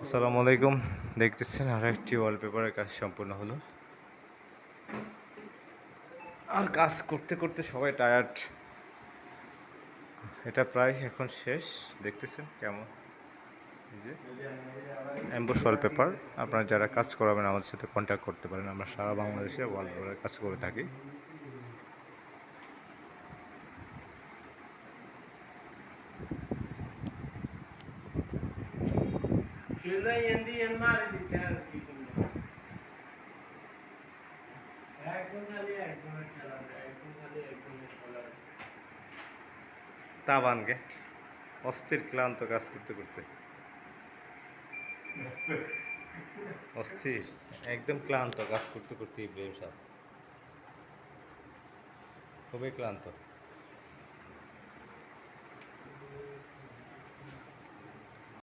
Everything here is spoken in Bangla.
আসসালামু আলাইকুম, দেখতেছেন আর একটি ওয়ালপেপারের কাজ সম্পূর্ণ হলো। আর কাজ করতে করতে সবাই টায়ার্ড। এটা প্রায় এখন শেষ। দেখতেছেন কেমন এই যে এমবোস ওয়ালপেপার। আপনারা যারা কাজ করাবেন আমাদের সাথে কন্ট্যাক্ট করতে পারেন। আমরা সারা বাংলাদেশে ওয়ালপেপারের কাজ করে থাকি। তাবানকে অস্থির ক্লান্ত কাজ করতে করতে অস্থির একদম ক্লান্ত কাজ করতে করতে ইব্রাহিম সাহেব খুবই ক্লান্ত।